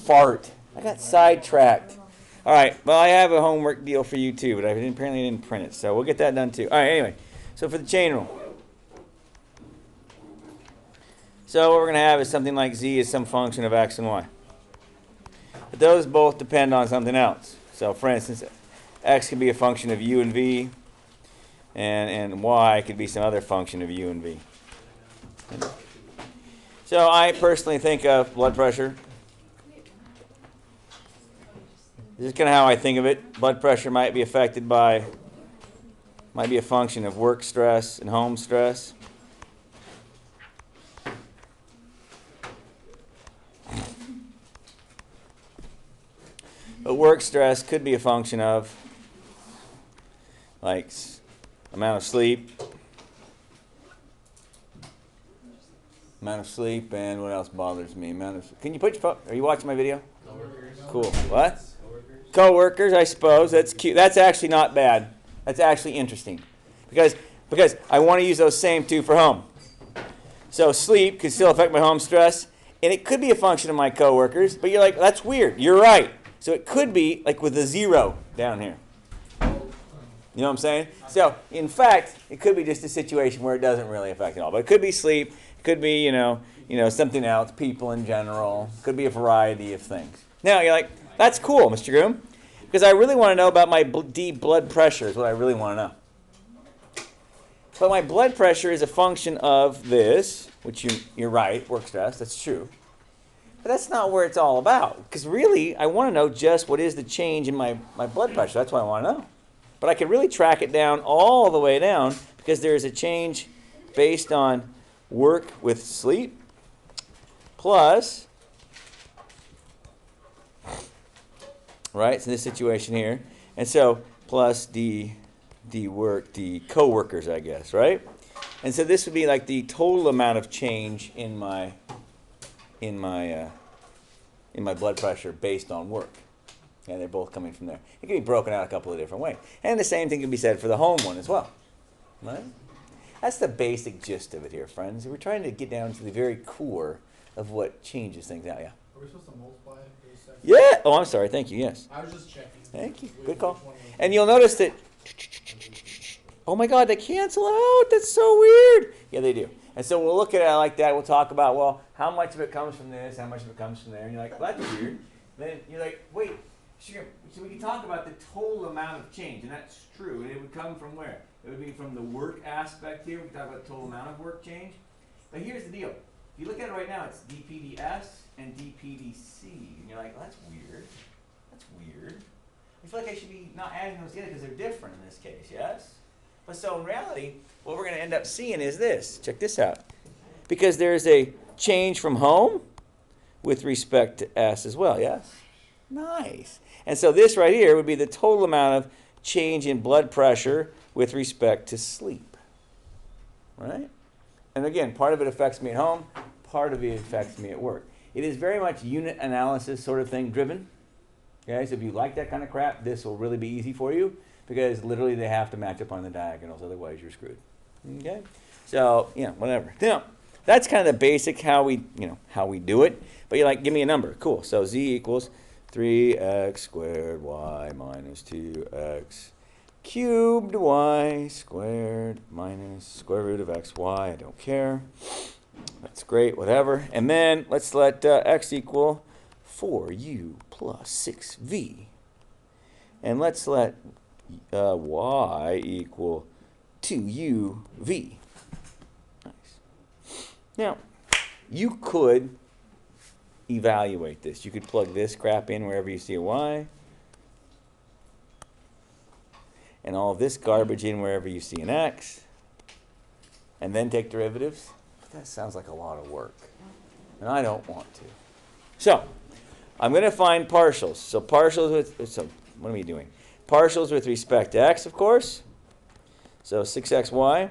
fart. I got sidetracked. All right, well, I have a homework deal for you too, but apparently didn't print it, so we'll get that done too. All right, anyway, so for the chain rule. So what we're going to have is something like z is some function of x and y. But those both depend on something else. So for instance, x could be a function of u and v, and y could be some other function of u and v. So I personally think of blood pressure. This is kind of how I think of it. Blood pressure might be affected by, might be a function of work stress and home stress. But work stress could be a function of, like, amount of sleep, and what else bothers me? Can you put your phone? Are you watching my video? Coworkers. Cool. What? Coworkers, I suppose. That's cute. That's actually not bad. That's actually interesting, because I want to use those same two for home. So sleep could still affect my home stress, and it could be a function of my coworkers. But you're like, that's weird. You're right. So it could be like with a 0 down here. You know what I'm saying? So in fact, it could be just a situation where it doesn't really affect it all. But it could be sleep. It could be something else. People in general. It could be a variety of things. Now you're like, that's cool, Mr. Groom, because I really want to know about my deep blood pressure. Is what I really want to know. But my blood pressure is a function of this, which you're right, work stress. That's true. But that's not where it's all about. Because really, I want to know just what is the change in my blood pressure. That's what I want to know. But I can really track it down all the way down because there is a change based on work with sleep plus, right, so this situation here. And so plus the co-workers, I guess, right? And so this would be like the total amount of change in my blood pressure based on work. And they're both coming from there. It can be broken out a couple of different ways. And the same thing can be said for the home one as well. Right? That's the basic gist of it here, friends. We're trying to get down to the very core of what changes things out. Yeah. Are we supposed to multiply those sections? Yeah. Oh, I'm sorry. Thank you. Yes. I was just checking. Thank you. Good call. And you'll notice that, oh my God, they cancel out. That's so weird. Yeah, they do. And so we'll look at it like that. We'll talk about, well, how much of it comes from this, how much of it comes from there. And you're like, well, that's weird. Then you're like, wait, so we can talk about the total amount of change. And that's true. And it would come from where? It would be from the work aspect here. We can talk about the total amount of work change. But here's the deal. If you look at it right now, it's dPdS and dPdC. And you're like, well, that's weird. That's weird. I feel like I should be not adding those together because they're different in this case, yes? But so in reality, what we're going to end up seeing is this. Check this out. Because there's a change from home with respect to S as well, yes? Nice. And so this right here would be the total amount of change in blood pressure with respect to sleep. Right? And again, part of it affects me at home, part of it affects me at work. It is very much unit analysis sort of thing driven. Okay, so if you like that kind of crap, this will really be easy for you because literally they have to match up on the diagonals, otherwise you're screwed. Okay? So, whatever. Now, that's kind of the basic how we do it. But you're like, give me a number. Cool. So z equals 3x squared y minus 2x cubed y squared minus square root of xy. I don't care. That's great, whatever. And then let's let x equal 4u plus 6v. And let's let y equal 2uv. Nice. Now, you could evaluate this. You could plug this crap in wherever you see a y. And all of this garbage in wherever you see an x. And then take derivatives. But that sounds like a lot of work. And I don't want to. So, I'm going to find partials. So what am I doing? Partials with respect to x, of course. So 6xy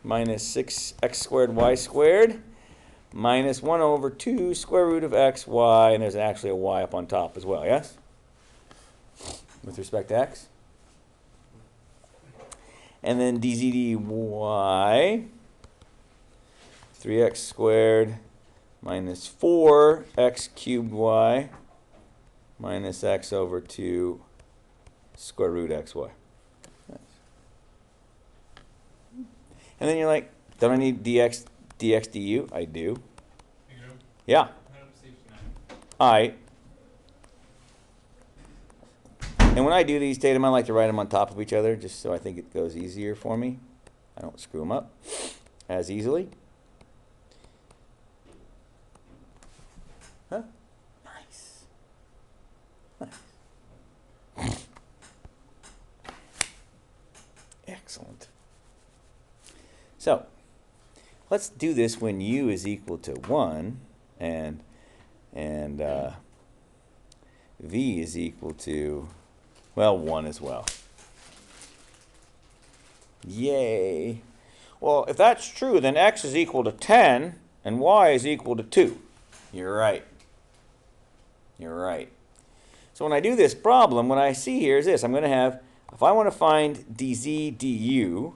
minus 6x squared y squared minus 1 over 2 square root of xy, and there's actually a y up on top as well, yes? With respect to x. And then dz dy, 3x squared minus 4x cubed y minus x over 2 square root xy. Nice. And then you're like, don't I need dx du? I do. You do? Yeah. All right. And when I do these datum, I like to write them on top of each other just so I think it goes easier for me. I don't screw them up as easily. Huh? Nice. Nice. Excellent. So, let's do this when u is equal to 1 and v is equal to, well, 1 as well. Yay. Well, if that's true, then x is equal to 10 and y is equal to 2. You're right. You're right. So when I do this problem, what I see here is this. I'm going to have, if I want to find dz du,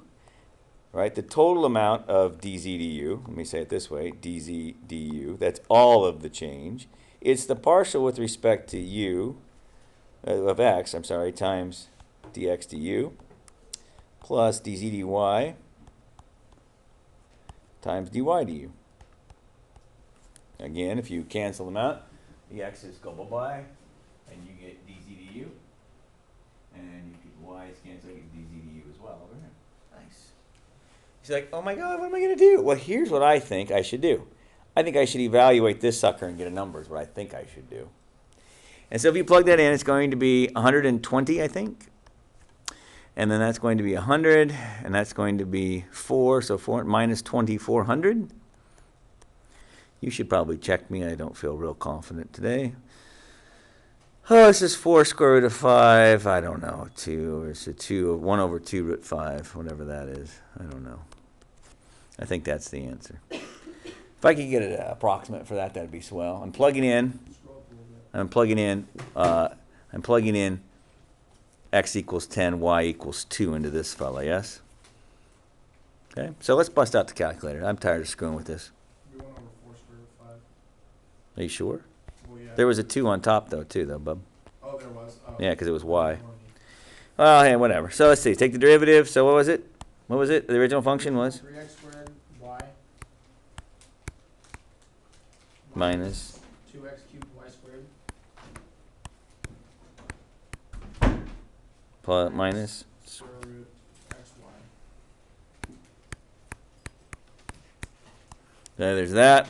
right, the total amount of dz du, let me say it this way, dz du, that's all of the change. It's the partial with respect to u, of x, I'm sorry, times dx du, plus dz dy times dy du. Again, if you cancel them out, the x's go bye-bye, and you get dz du, and you get y's cancel, you get dz du as well over here. Nice. She's like, oh my god, what am I going to do? Well, here's what I think I should do. I think I should evaluate this sucker and get a number is what I think I should do. And so if you plug that in, it's going to be 120, I think. And then that's going to be 100, and that's going to be 4, so 4 minus 2400. You should probably check me. I don't feel real confident today. Oh, this is 4 square root of 5. I don't know. 2, or it's a 2, 1 over 2 root 5, whatever that is. I don't know. I think that's the answer. If I could get an approximate for that, that'd be swell. I'm plugging in. I'm plugging in x equals 10, y equals 2 into this fella, yes? Okay, so let's bust out the calculator. I'm tired of screwing with this. You 1 over 4 square root of 5. Are you sure? Well, yeah. There was a 2 on top, though, bub. Oh, there was. Oh. Yeah, because it was y. Well, hey, whatever. So let's see. Take the derivative. So what was it? What was it? The original function was? 3x squared y Minus 2x cubed y squared. plus minus. Square root xy. There's that.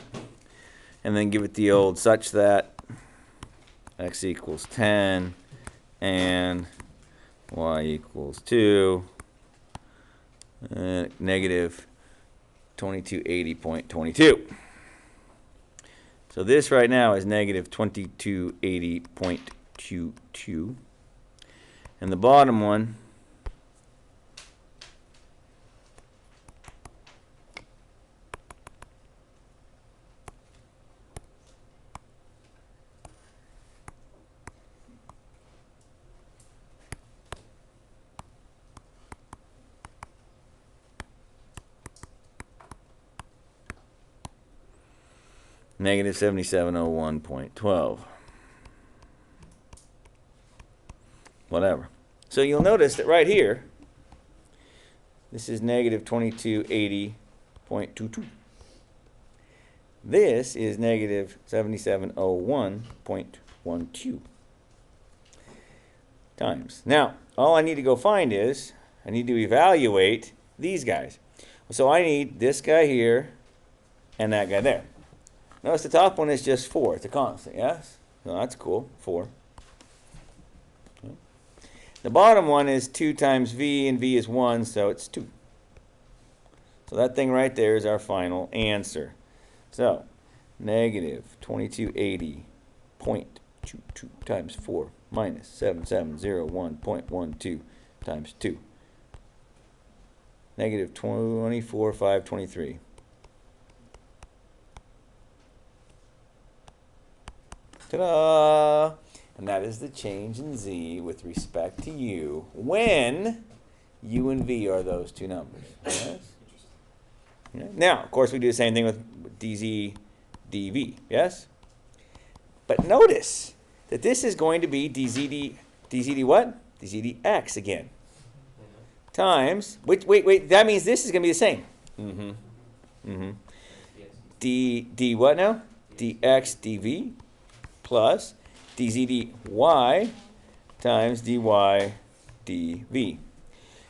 And then give it the old such that x equals 10 and y equals 2. Negative 2280.22. So this right now is negative 2280.22. And the bottom one negative 7701.12. Whatever. So you'll notice that right here, this is negative 2280.22. This is negative 7701.12 times. Now, all I need to go find is, I need to evaluate these guys. So I need this guy here and that guy there. Notice the top one is just 4. It's a constant, yes? So that's cool, 4. Okay. The bottom one is 2 times v, and v is 1, so it's 2. So that thing right there is our final answer. So, negative 2280.22 times 4 minus 7701.12 times 2. Negative 24,523. Ta-da! And that is the change in z with respect to u when u and v are those two numbers. Yes? Yeah. Now, of course, we do the same thing with dz dv. Yes? But notice, that this is going to be dz what? dz dx again. Times, wait, that means this is going to be the same. D what now? dx dv plus dz dy times dy dv.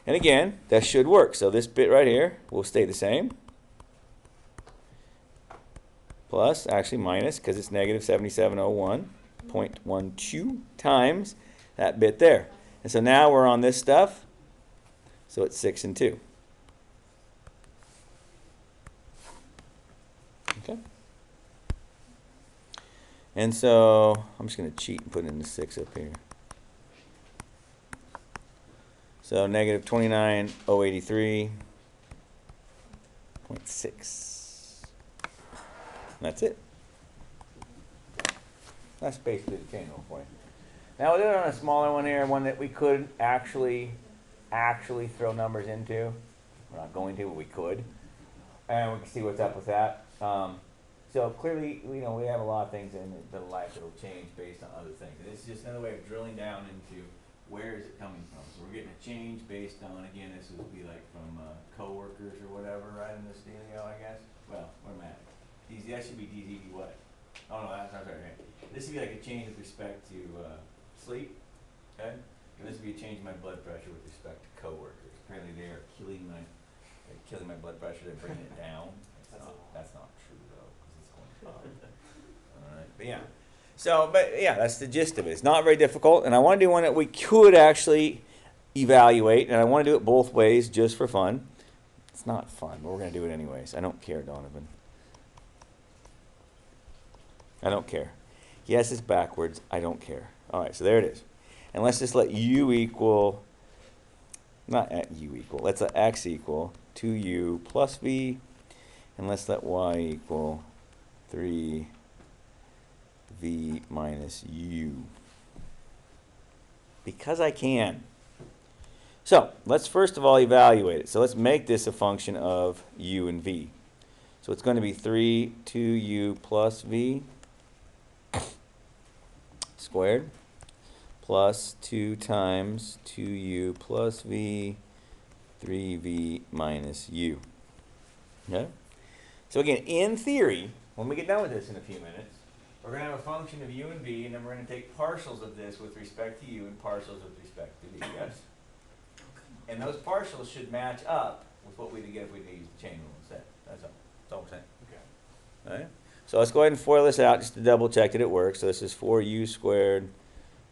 And again, that should work. So this bit right here will stay the same. Plus, actually minus, because it's negative 7701.12 times that bit there. And so now we're on this stuff. So it's 6 and 2. Okay. And so I'm just going to cheat and put in the 6 up here. So negative 29,083.6. That's it. That's basically the chain rule for you. Now we'll do it on a smaller one here, one that we could actually throw numbers into. We're not going to, but we could. And we can see what's up with that. So clearly, we have a lot of things in the life that will change based on other things. And it's just another way of drilling down into where is it coming from. So we're getting a change based on, again, this would be like from coworkers or whatever, right, in this dealio, I guess. Well, where am I at? That should be dz dy. Oh no, that's not right. This would be like a change with respect to sleep, okay? And this would be a change in my blood pressure with respect to coworkers. Apparently they are killing my blood pressure. They're bringing it down. That's not true though, because it's going up. All right, but yeah. So, but yeah, that's the gist of it. It's not very difficult, and I want to do one that we could actually evaluate, and I want to do it both ways just for fun. It's not fun, but we're going to do it anyways. I don't care, Donovan. I don't care. Yes, it's backwards. I don't care. All right, so there it is. And let's just let u equal, not at u equal, let's let x equal 2u plus v, and let's let y equal 3v minus u. Because I can. So let's first of all evaluate it. So let's make this a function of u and v. So it's going to be 3 2u plus v squared plus 2 times 2u plus v 3v minus u. Okay? So again, in theory, when we get done with this in a few minutes, we're going to have a function of u and v, and then we're going to take partials of this with respect to u and partials with respect to v, yes? And those partials should match up with what we'd get if we used the chain rule instead. That's all. That's all we're saying. Okay. All right? So let's go ahead and FOIL this out just to double check that it works. So this is 4u squared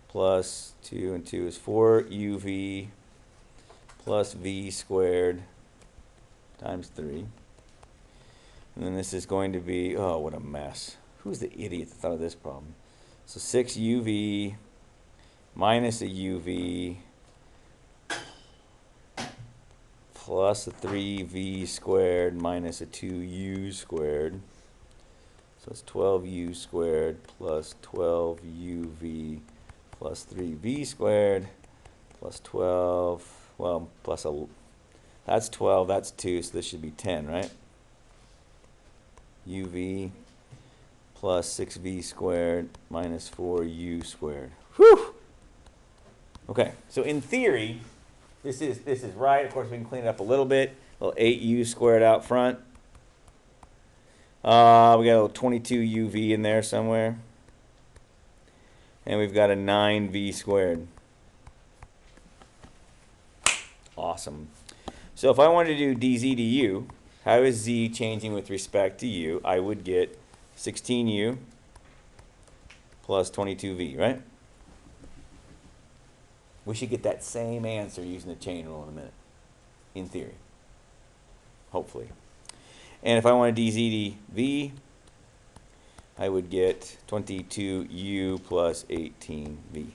plus 2 and 2 is 4uv plus v squared times 3. And then this is going to be, oh, what a mess. Who's the idiot that thought of this problem? So 6uv minus a uv plus a 3v squared minus a 2u squared. So it's 12u squared plus 12uv plus 3v squared plus 12, well, plus a, that's 12, that's 2, so this should be 10, right? uv plus 6v squared minus 4u squared. Whew! Okay, so in theory, this is right. Of course, we can clean it up a little bit. A little 8u squared out front. We got a little 22uv in there somewhere. And we've got a 9v squared. Awesome. So if I wanted to do dz du, how is z changing with respect to u? I would get 16u plus 22v, right? We should get that same answer using the chain rule in a minute, in theory, hopefully. And if I wanted dz dv, I would get 22u plus 18v.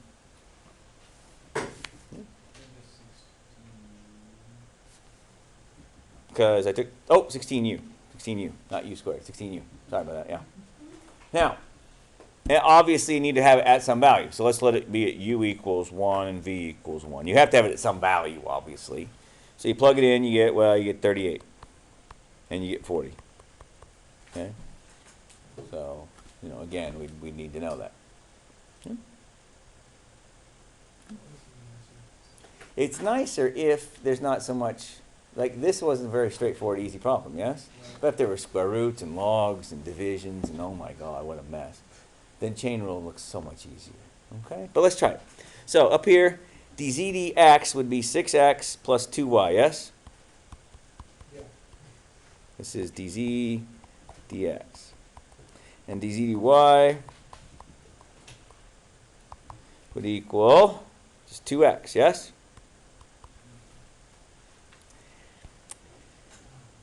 Because I took, oh, 16u, not u squared, 16u. Sorry about that, yeah. Now, obviously you need to have it at some value. So let's let it be at u equals 1 and v equals 1. You have to have it at some value, obviously. So you plug it in, you get, well, you get 38. And you get 40. Okay? So, again, we need to know that. Okay? It's nicer if there's not so much, like this wasn't a very straightforward, easy problem, yes? But if there were square roots and logs and divisions and oh my God, what a mess, then chain rule looks so much easier, okay? But let's try it. So up here, dz dx would be 6x plus 2y, yes? Yeah. This is dz dx. And dz dy would equal just 2x, yes?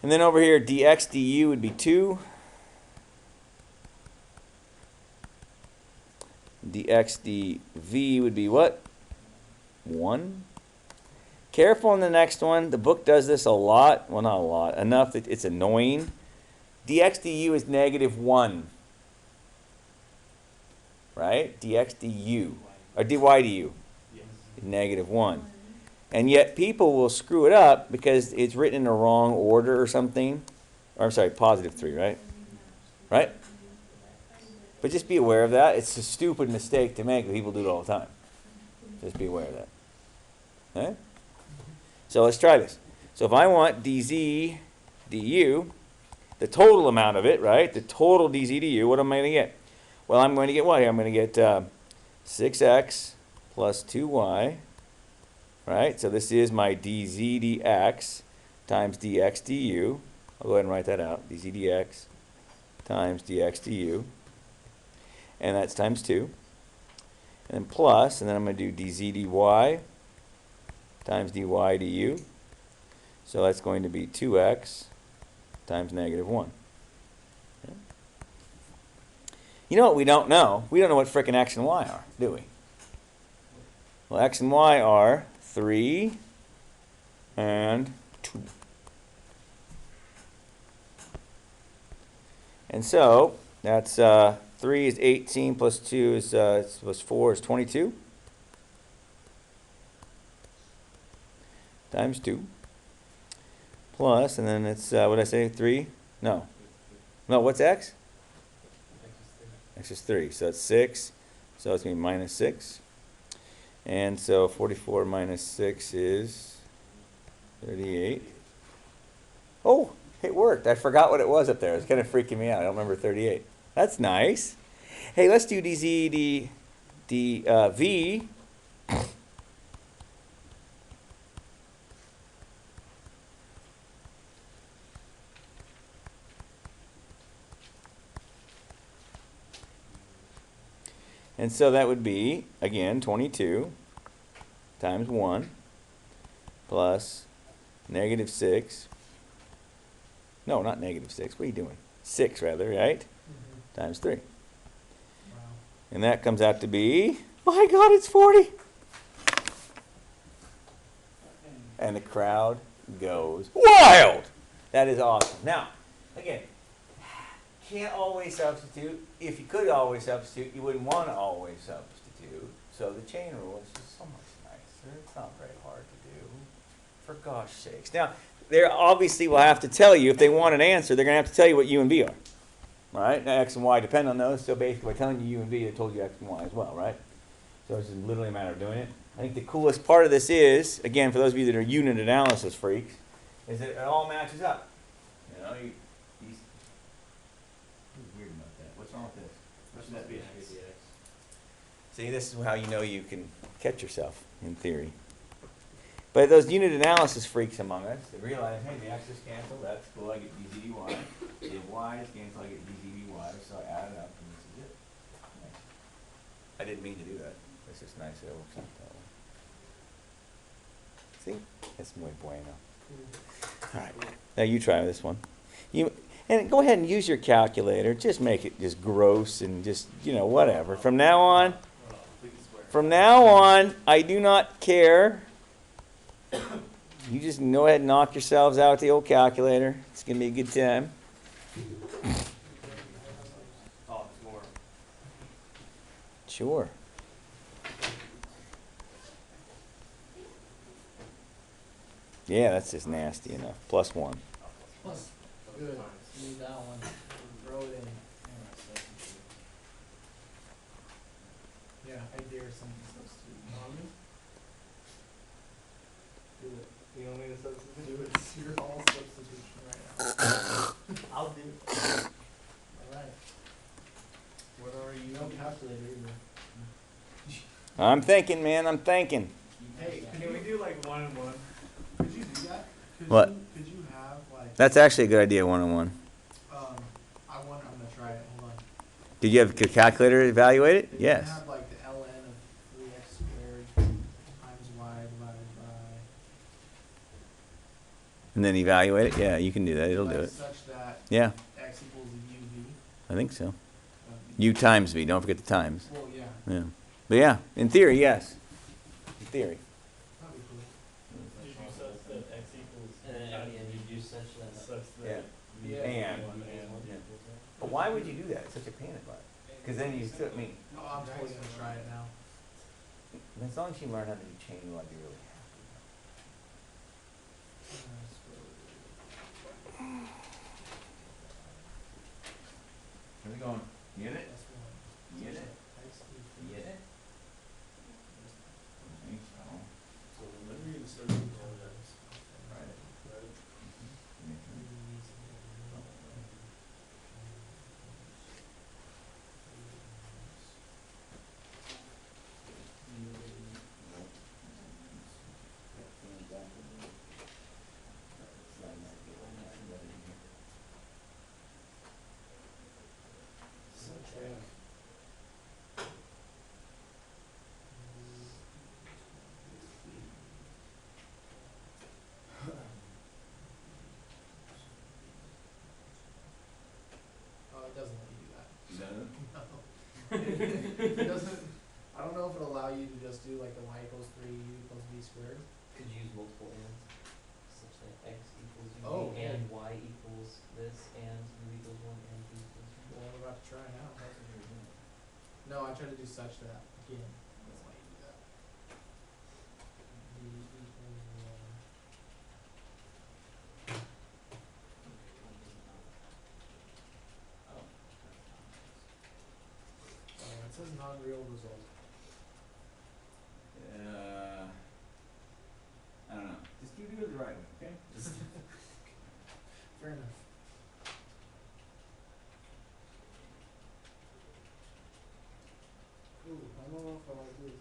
And then over here, dx du would be 2. Dx dv would be what? 1. Careful in the next one. The book does this a lot. Well, not a lot. Enough that it's annoying. Dx du is negative 1. Right? Dx du. Or dy du. Is negative 1. And yet people will screw it up because it's written in the wrong order or something. Or I'm sorry, positive 3, right? Right? But just be aware of that. It's a stupid mistake to make. People do it all the time. Just be aware of that. Okay? So let's try this. So if I want dz du, the total amount of it, right? The total dz du, what am I going to get? Well, I'm going to get what here? I'm going to get 6x plus 2y, right? So this is my dz dx times dx du. I'll go ahead and write that out. dz dx times dx du. And that's times 2. And then plus, and then I'm going to do dz dy times dy du. So that's going to be 2x times negative 1. Okay. You know what we don't know? We don't know what frickin' x and y are, do we? Well, x and y are 3 and 2. And so, that's 3 is 18 plus 2 is plus 4 is 22. Times 2. Plus, and then it's, what did I say, 3? No. No, what's x? X is 3. So it's 6. So it's going to be minus 6. And so 44 minus 6 is 38. Oh, it worked. I forgot what it was up there. It's kind of freaking me out. I don't remember 38. That's nice. Hey, let's do dz dv. And so that would be, again, 22 times 1 plus negative 6. No, not negative 6. What are you doing? 6, rather, right? Mm-hmm. Times 3. Wow. And that comes out to be, my God, it's 40. And the crowd goes wild. That is awesome. Now, again, can't always substitute. If you could always substitute, you wouldn't want to always substitute. So the chain rule is just so much nicer. It's not very hard to do. For gosh sakes. Now, they obviously will have to tell you, if they want an answer, they're going to have to tell you what u and v are. Right? Now, x and y depend on those. So basically, by telling you u and v, they told you x and y as well, right? So it's just literally a matter of doing it. I think the coolest part of this is, again, for those of you that are unit analysis freaks, is that it all matches up. You know, these. What's weird about that? What's wrong with this? That's not bad. See, this is how you know you can catch yourself, in theory. But those unit analysis freaks among us, they realize, hey, the x's cancel, that's cool, I get dz dy. The y's cancel, I get dz dy, so I add it up, and this is it. Nice. I didn't mean to do that. It's just nice that it works out that way. See? It's muy bueno. All right. Now you try this one. And go ahead and use your calculator. Just make it just gross and just, whatever. From now on, I do not care. You just go ahead and knock yourselves out with the old calculator. It's going to be a good time. Sure. Yeah, that's just nasty enough. Plus 1. Plus, good. Need that one. Throw it in. Yeah, I dare someone substitute. Do it. You want me to substitute? Do it. You're all substitution right now. I'll do it. Alright. What are you? No calculator either. I'm thinking, man. I'm thinking. Hey, Can we do like 1 and 1? could you do that? Could What? Could you have like, That's actually a good idea, one-on-one. I'm gonna try it, hold on. Did you have a calculator evaluate it? Could Yes. you have like the ln of 3x squared times y divided by. And then evaluate it? Yeah, you can do that. It'll do like it. Such that Yeah, x equals uv. I think so. Um, U times V. Don't forget the times. Well, yeah, Yeah. But yeah, in theory, yes. In theory. that'd be cool. You do such that x equals. And then at the end, you do such that. Such Yeah. that. Yeah. And. But why would you do that? It's such a pain in the butt. Because then you still, I mean, No, I'm totally gonna try it now. as long as you learn how to do chain rule, I'd be really happy. How's it going? You get it? You get it? You get it? I think so. So when we get started with all that, Right. right? Oh, it doesn't let you do that. You got it? No. It doesn't, I don't know if it'll allow you to just do like the y equals 3, u equals v squared. Could you use multiple ands, such that x equals u Oh, and yeah. y equals this and u equals 1 and v equals 1? Well, we're about to try now. That's what you're doing. No, I tried to do such that, again, it doesn't let you do that. V equals 1. It says non-real result. I don't know. Just keep it the right way, okay? Fair enough. Ooh, I don't know if I like this.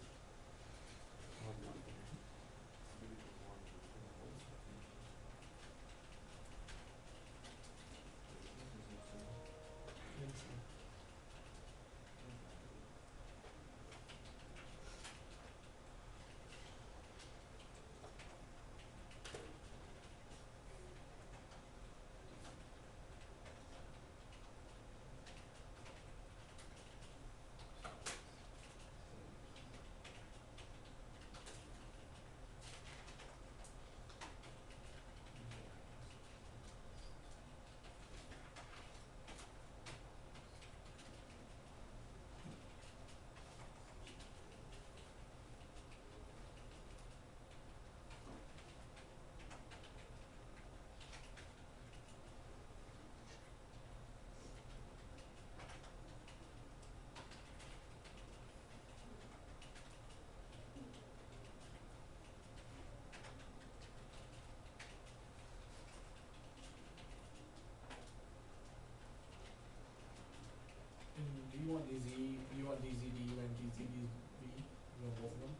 Do you want DZ, do you want DZDU and DZDV? You want both of them?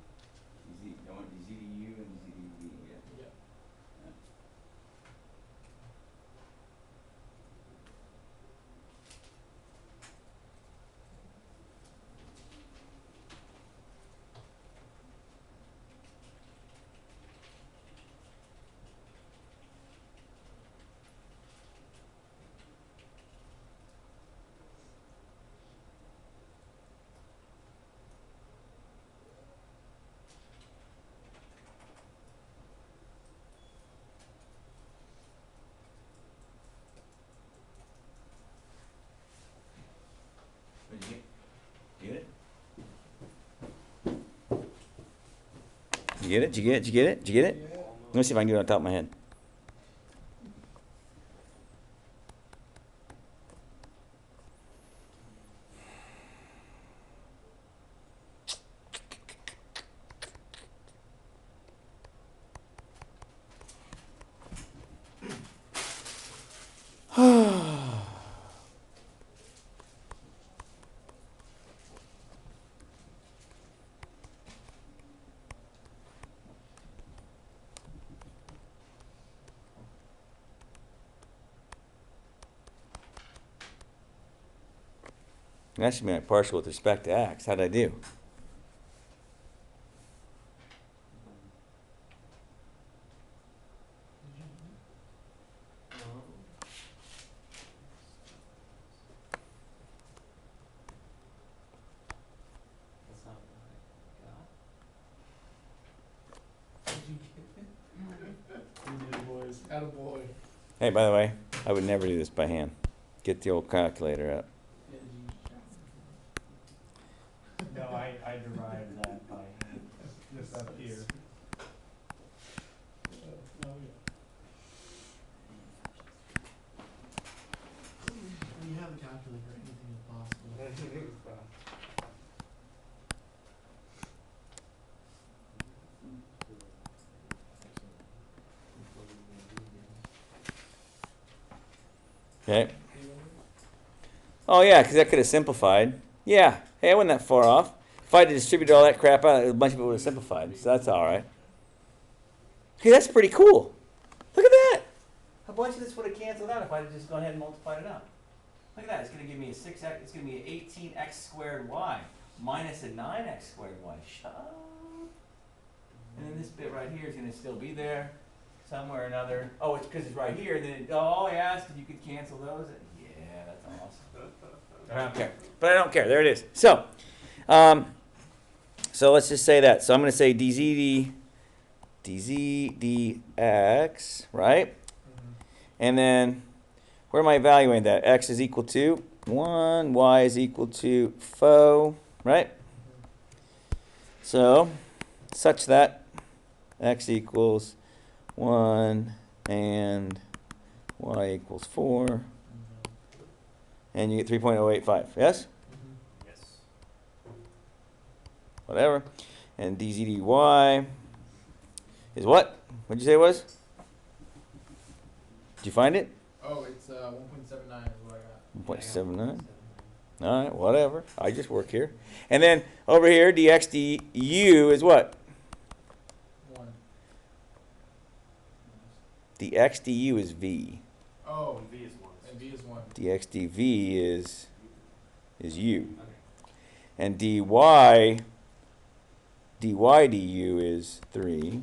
I want ZDU and ZDV, yeah. Yeah. Did you get it? Did you get it? Did you get it? Did you get it? Did you get it? Yeah. Let me see if I can do it on top of my head. That should be my partial with respect to x. How'd I do? That's not what I got. Did you get it? You did, boys. Attaboy. Hey, by the way, I would never do this by hand. Get the old calculator out. Yeah, did you? No, I derived that by hand, just up here. Oh, yeah. When you have a calculator, anything is possible. Okay. Oh yeah, because that could have simplified. Yeah. Hey, I wasn't that far off. If I had distributed all that crap out, a bunch of people would have simplified. So that's all right. Hey, that's pretty cool. Look at that. A bunch of this would have canceled out if I had just gone ahead and multiplied it out. Look at that. It's going to give me a 6x. It's going to be an 18x squared y minus a 9x squared y. Shut up. And then this bit right here is going to still be there somewhere or another. Oh, it's because it's right here. Then I asked if you could cancel those. Yeah, that's awesome. I don't care. But I don't care. There it is. So, so let's just say that. So I'm going to say dz dx, right? And then where am I evaluating that? X is equal to 1, y is equal to 4, right? So, such that x equals 1 and y equals 4, and you get 3.085, yes? Yes. Whatever. And dz dy is what? What'd you say it was? Did you find it? Oh, it's 1.79 is what I got. 1.79. All right, whatever. I just work here. And then over here, dx du is what? 1. Dx du is v. Oh, V is 1. and V is 1. Dx dv is u. Okay. And dy du is 3.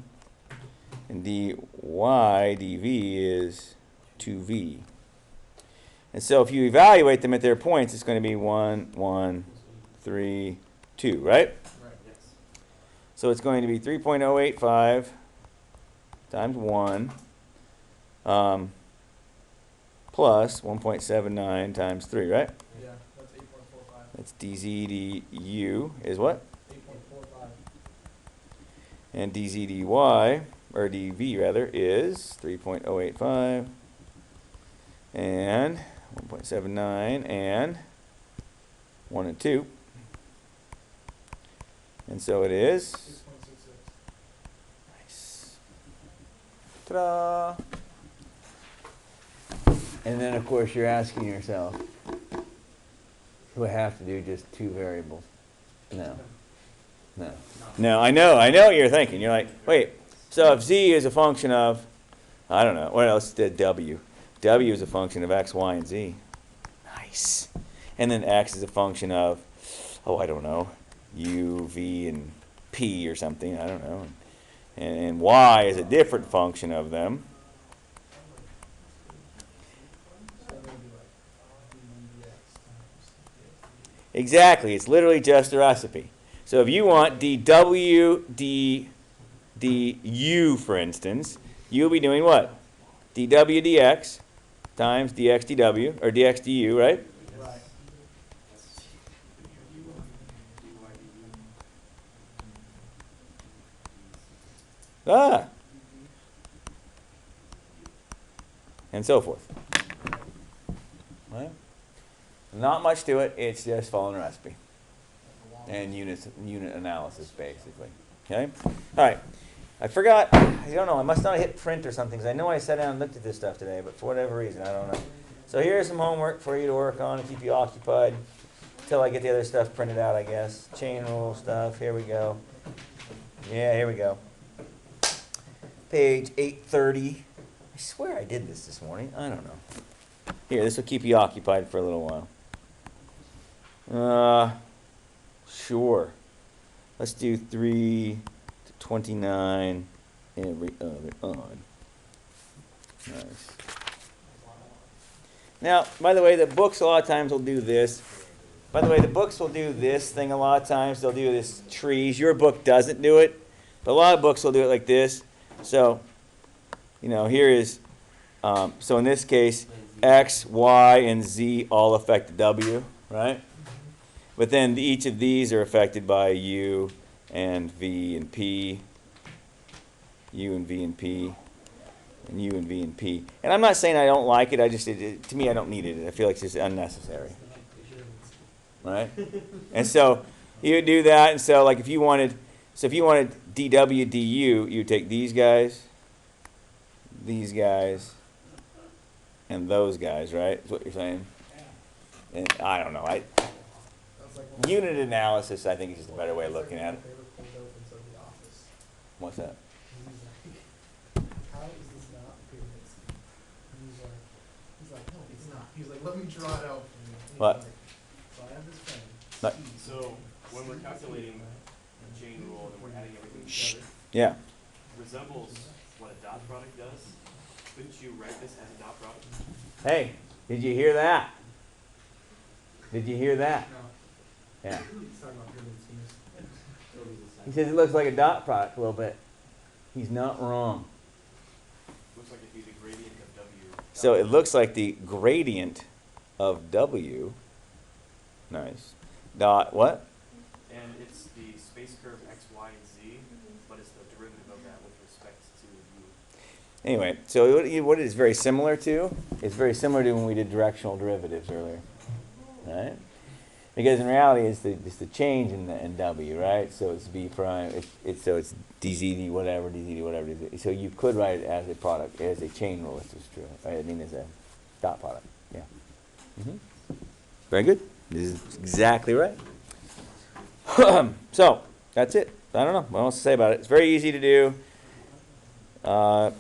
And dy dv is 2v. And so if you evaluate them at their points, it's going to be 1, 1, 3, 2, right? Right. Yes. So it's going to be 3.085 times 1 plus 1.79 times 3, right? Yeah, that's 8.45. That's dz du is what? 8.45. And dz dy, or dv rather, is 3.085 and 1.79 and 1 and 2. And so it is 6.66. nice. Ta-da! And then of course you're asking yourself, do I have to do just two variables? No. No. No, I know what you're thinking. You're like, wait, so if z is a function of, I don't know, what else did w? W is a function of x, y, and z. Nice. And then x is a function of, oh, I don't know, u, v, and p or something, I don't know. And y is a different function of them. So maybe like dx times. Exactly, it's literally just a recipe. So if you want dw, du, for instance, you'll be doing what? dw dx times dx dw, or dx du, right? Right. Ah. And so forth. Right? Not much to it, it's just following a recipe. And unit analysis, basically. Okay? All right. I forgot, I don't know, I must not have hit print or something, because I know I sat down and looked at this stuff today, but for whatever reason, I don't know. So here's some homework for you to work on and keep you occupied until I get the other stuff printed out, I guess. Chain rule stuff, here we go. Yeah, here we go. Page 830. I swear I did this morning. I don't know. Here, this will keep you occupied for a little while. Sure. Let's do 3 to 29 every other odd. Nice. Now, by the way, the books a lot of times will do this. By the way, the books will do this thing a lot of times. They'll do this trees. Your book doesn't do it, but a lot of books will do it like this. So, here is, so in this case, X, Y, and Z all affect W, right? But then each of these are affected by U and V and P, U and V and P, and U and V and P. And I'm not saying I don't like it. To me, I don't need it. I feel like it's just unnecessary, right? And so you would do that. And so, like, if you wanted dW, du, you would take these guys, and those guys, right? Is what you're saying? And I don't know. That's like one of Unit analysis, I think, is just a better way of looking at it. my favorite cold opens of The Office. What's that? He's like, how is this not pyramids? And he's like, no, it's not. He's like, let me draw it out for you. And he's What? like, so I have this friend. What? Steve. So when we're calculating the chain rule and we're adding everything together, Yeah. resembles what a dot product does. Couldn't you write this as a dot product? Hey, did you hear that? Did you hear that? No, Yeah. he's talking about pyramid schemes. He says it looks like a dot product a little bit. He's not wrong. Looks like it'd be the gradient of W. So it looks like the gradient of W. Nice. Dot what? And it's the space curve x, y, and z, but it's the derivative of that with respect to u. Anyway, so what it is very similar to? It's very similar to when we did directional derivatives earlier, right? Because in reality, it's the change in W, right? So it's B prime. It's dz d whatever, dz d whatever. DZ. So you could write it as a product, as a chain rule, if it's true. Right? I mean, as a dot product. Yeah. Very good. This is exactly right. So that's it. I don't know what else to say about it. It's very easy to do.